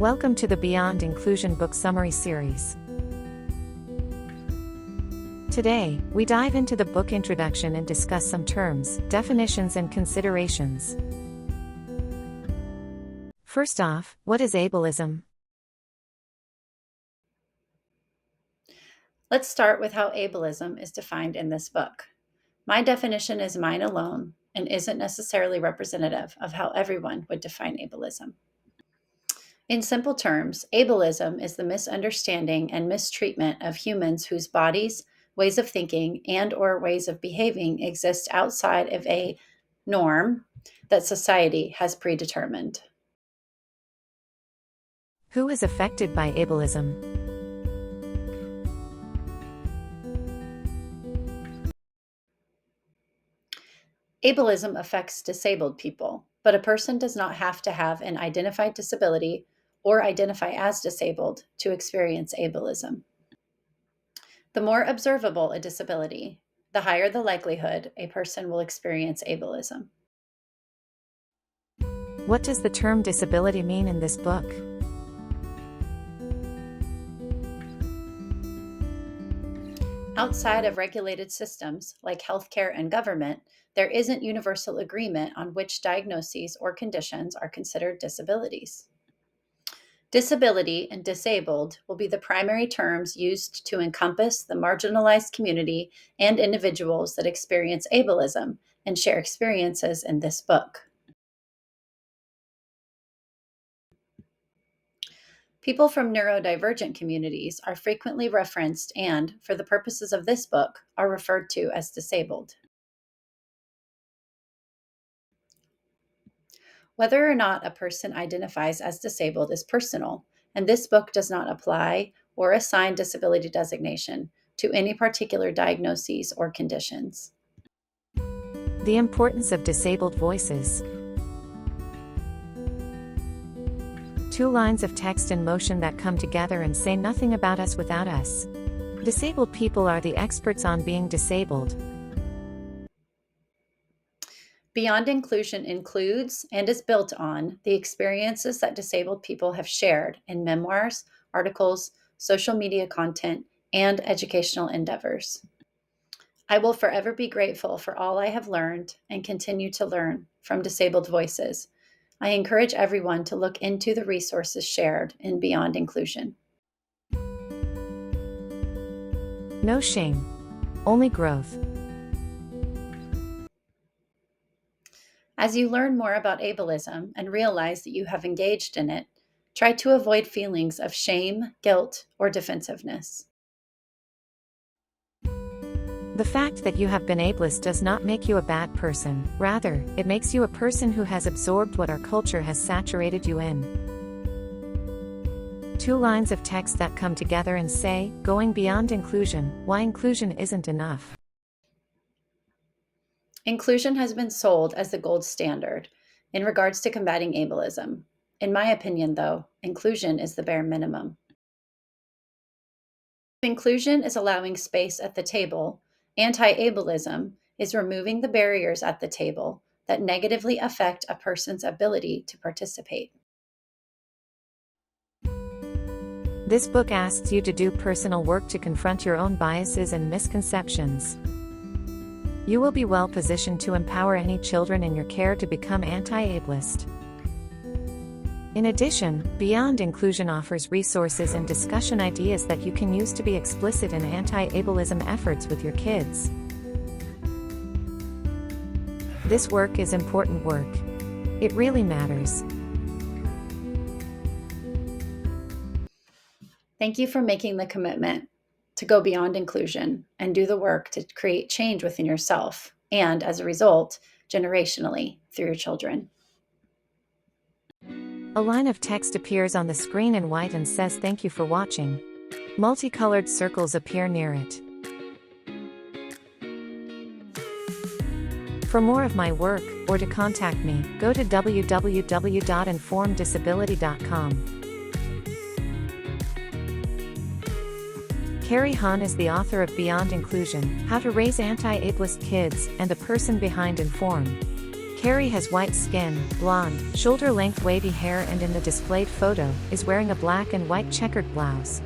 Welcome to the Beyond Inclusion Book Summary Series. Today, we dive into the book introduction and discuss some terms, definitions, and considerations. First off, what is ableism? Let's start with how ableism is defined in this book. My definition is mine alone and isn't necessarily representative of how everyone would define ableism. In simple terms, ableism is the misunderstanding and mistreatment of humans whose bodies, ways of thinking, and/or ways of behaving exist outside of a norm that society has predetermined. Who is affected by ableism? Ableism affects disabled people, but a person does not have to have an identified disability or identify as disabled to experience ableism. The more observable a disability, the higher the likelihood a person will experience ableism. What does the term disability mean in this book? Outside of regulated systems like healthcare and government, there isn't universal agreement on which diagnoses or conditions are considered disabilities. Disability and disabled will be the primary terms used to encompass the marginalized community and individuals that experience ableism and share experiences in this book. People from neurodivergent communities are frequently referenced and, for the purposes of this book, are referred to as disabled. Whether or not a person identifies as disabled is personal, and this book does not apply or assign disability designation to any particular diagnoses or conditions. The importance of disabled voices. Two lines of text in motion that come together and say nothing about us without us. Disabled people are the experts on being disabled. Beyond Inclusion includes and is built on the experiences that disabled people have shared in memoirs, articles, social media content, and educational endeavors. I will forever be grateful for all I have learned and continue to learn from disabled voices. I encourage everyone to look into the resources shared in Beyond Inclusion. No shame, only growth. As you learn more about ableism and realize that you have engaged in it, try to avoid feelings of shame, guilt, or defensiveness. The fact that you have been ableist does not make you a bad person. Rather, it makes you a person who has absorbed what our culture has saturated you in. Two lines of text that come together and say, going beyond inclusion, why inclusion isn't enough. Inclusion has been sold as the gold standard in regards to combating ableism. In my opinion, though, inclusion is the bare minimum. Inclusion is allowing space at the table. Anti-ableism is removing the barriers at the table that negatively affect a person's ability to participate. This book asks you to do personal work to confront your own biases and misconceptions. You will be well positioned to empower any children in your care to become anti-ableist. In addition, Beyond Inclusion offers resources and discussion ideas that you can use to be explicit in anti-ableism efforts with your kids. This work is important work. It really matters. Thank you for making the commitment to go beyond inclusion and do the work to create change within yourself and, as a result, generationally through your children. A line of text appears on the screen in white and says thank you for watching. Multicolored circles appear near it. For more of my work, or to contact me, go to www.informdisability.com. Carrie Hahn is the author of Beyond Inclusion, How to Raise Anti-Ableist Kids, and the person behind Inform. Carrie has white skin, blonde, shoulder-length wavy hair and in the displayed photo, is wearing a black and white checkered blouse.